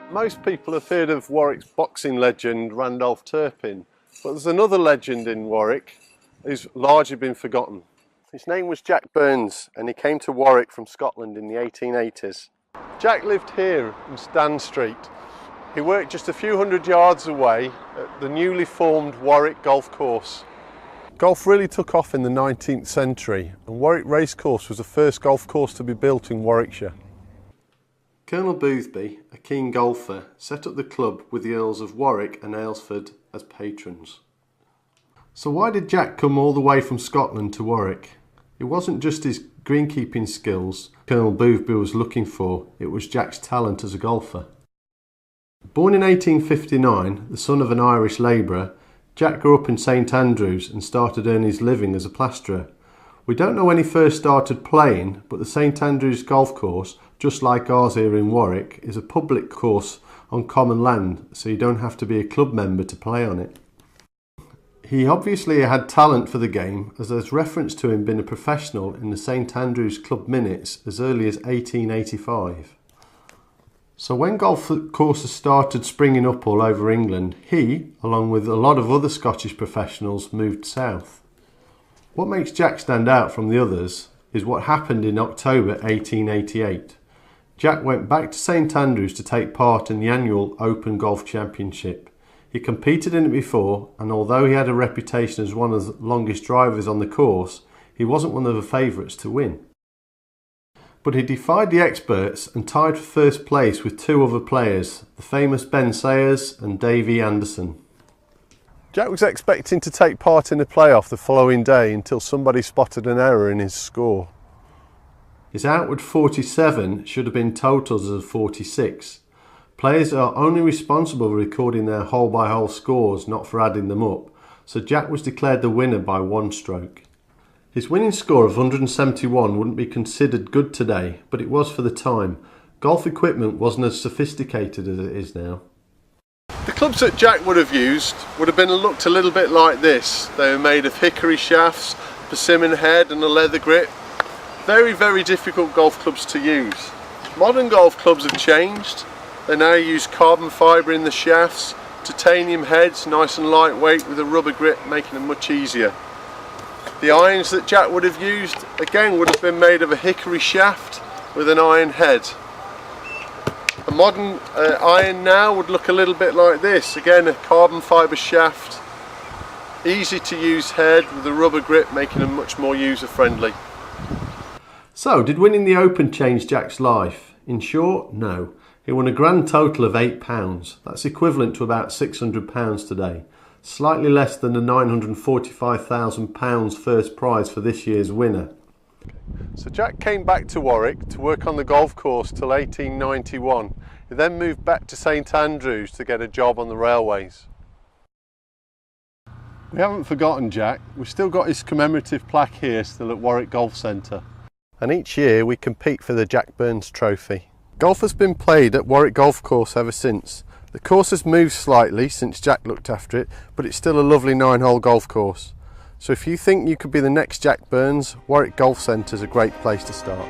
Most people have heard of Warwick's boxing legend Randolph Turpin, but there's another legend in Warwick who's largely been forgotten. His name was Jack Burns and he came to Warwick from Scotland in the 1880s. Jack lived here in Stan Street. He worked just a few hundred yards away at the newly formed Warwick Golf Course. Golf really took off in the 19th century and Warwick Racecourse was the first golf course to be built in Warwickshire. Colonel Boothby, a keen golfer, set up the club with the Earls of Warwick and Aylesford as patrons. So why did Jack come all the way from Scotland to Warwick? It wasn't just his greenkeeping skills Colonel Boothby was looking for, it was Jack's talent as a golfer. Born in 1859, the son of an Irish labourer, Jack grew up in St Andrews and started earning his living as a plasterer. We don't know when he first started playing, but the St Andrews golf course, just like ours here in Warwick, is a public course on common land, so you don't have to be a club member to play on it. He obviously had talent for the game, as there's reference to him being a professional in the St Andrews Club minutes as early as 1885. So when golf courses started springing up all over England, he, along with a lot of other Scottish professionals, moved south. What makes Jack stand out from the others is what happened in October 1888. Jack went back to St Andrews to take part in the annual Open Golf Championship. He competed in it before, and although he had a reputation as one of the longest drivers on the course, he wasn't one of the favourites to win. But he defied the experts and tied for first place with two other players, the famous Ben Sayers and Davey Anderson. Jack was expecting to take part in the playoff the following day until somebody spotted an error in his score. His outward 47 should have been totals of 46. Players are only responsible for recording their hole-by-hole scores, not for adding them up, so Jack was declared the winner by one stroke. His winning score of 171 wouldn't be considered good today, but it was for the time. Golf equipment wasn't as sophisticated as it is now. The clubs that Jack would have used would have looked a little bit like this. They were made of hickory shafts, persimmon head and a leather grip. Very, very difficult golf clubs to use. Modern golf clubs have changed. They now use carbon fibre in the shafts, titanium heads, nice and lightweight with a rubber grip, making them much easier. The irons that Jack would have used, again, would have been made of a hickory shaft with an iron head. A modern iron now would look a little bit like this. Again, a carbon fibre shaft, easy to use head with a rubber grip, making them much more user friendly. So, did winning the Open change Jack's life? In short, no. He won a grand total of £8. That's equivalent to about £600 today. Slightly less than the £945,000 first prize for this year's winner. So Jack came back to Warwick to work on the golf course till 1891. He then moved back to St Andrews to get a job on the railways. We haven't forgotten Jack. We've still got his commemorative plaque here still at Warwick Golf Centre. And each year we compete for the Jack Burns Trophy. Golf has been played at Warwick Golf Course ever since. The course has moved slightly since Jack looked after it, but it's still a lovely 9-hole golf course. So if you think you could be the next Jack Burns, Warwick Golf Centre is a great place to start.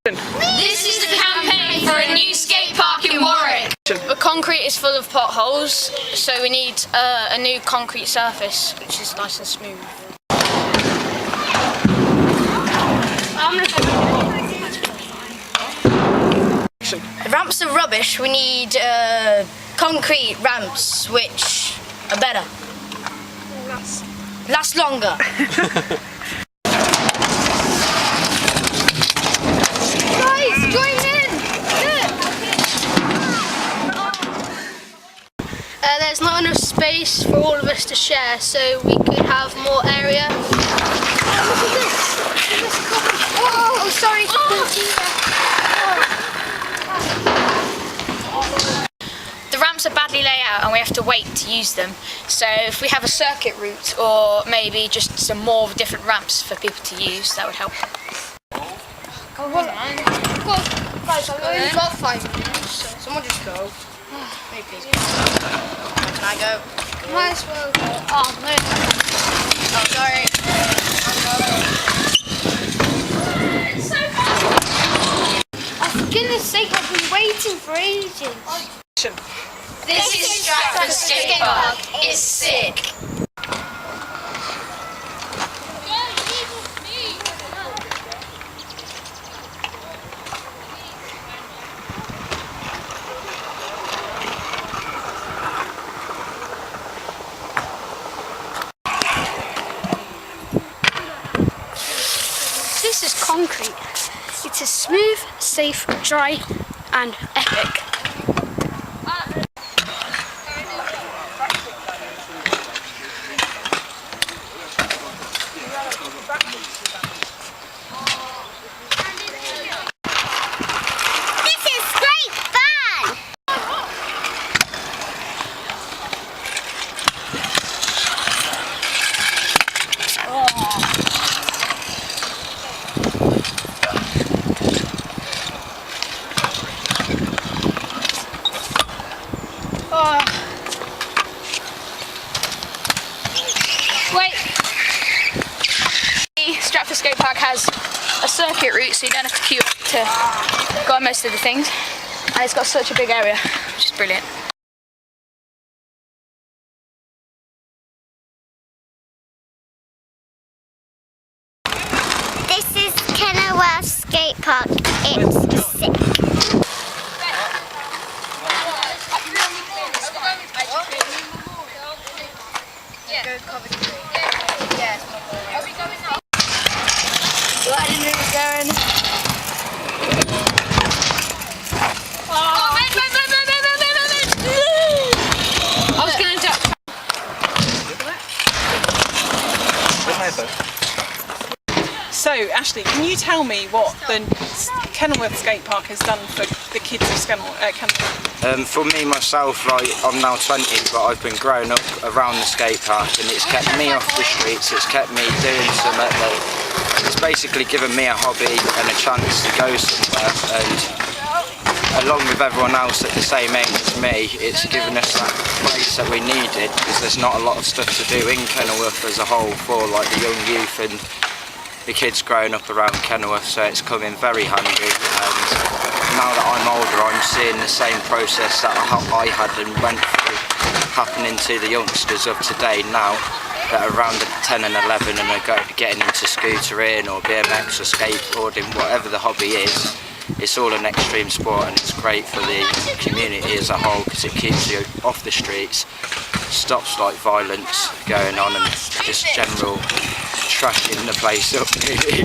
This is the campaign for a new skate park in Warwick. The concrete is full of potholes, so we need a new concrete surface, which is nice and smooth. The ramps are rubbish. We need concrete ramps, which are better. Last longer. space for all of us to share, so we could have more area. Oh, look at this! Oh, sorry. The ramps are badly laid out and we have to wait to use them. So if we have a circuit route or maybe just some more different ramps for people to use, that would help. Come on, guys, I've only got 5 minutes, so someone just go. Maybe please. Can I go? Might as well go. Oh, no. Oh, sorry. It's so fast. Oh, for goodness sake, I've been waiting for ages. This is Stratford Skate Park. It's sick. This is concrete. It is smooth, safe, dry, and epic. Wait! Stratford Skate Park has a circuit route, so you don't have to queue up to go on most of the things. And it's got such a big area, which is brilliant. This is Kenilworth Skate Park. It's sick. So, Ashley, can you tell me what the Kenilworth Skate Park has done for the kids of Kenilworth? For me, myself, like, I'm now 20, but I've been growing up around the skate park and it's kept me off the streets, it's kept me doing something that it's basically given me a hobby and a chance to go somewhere, and along with everyone else at the same age as me, it's given us that place that we needed, because there's not a lot of stuff to do in Kenilworth as a whole for like the young youth and the kids growing up around Kenilworth, so it's come in very handy. And now that I'm older, I'm seeing the same process that I had and went through happening to the youngsters of today now that are around 10 and 11 and are getting into scootering or BMX or skateboarding, whatever the hobby is. It's all an extreme sport and it's great for the community as a whole because it keeps you off the streets, stops like violence going on and just general trashing the place up really.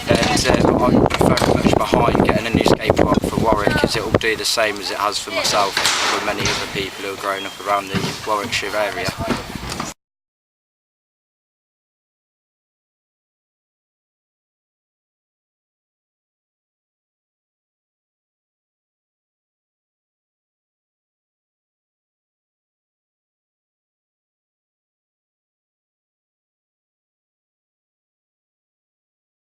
And I'm very much behind getting a new skate park for Warwick because it will do the same as it has for myself and for many other people who are growing up around the Warwickshire area.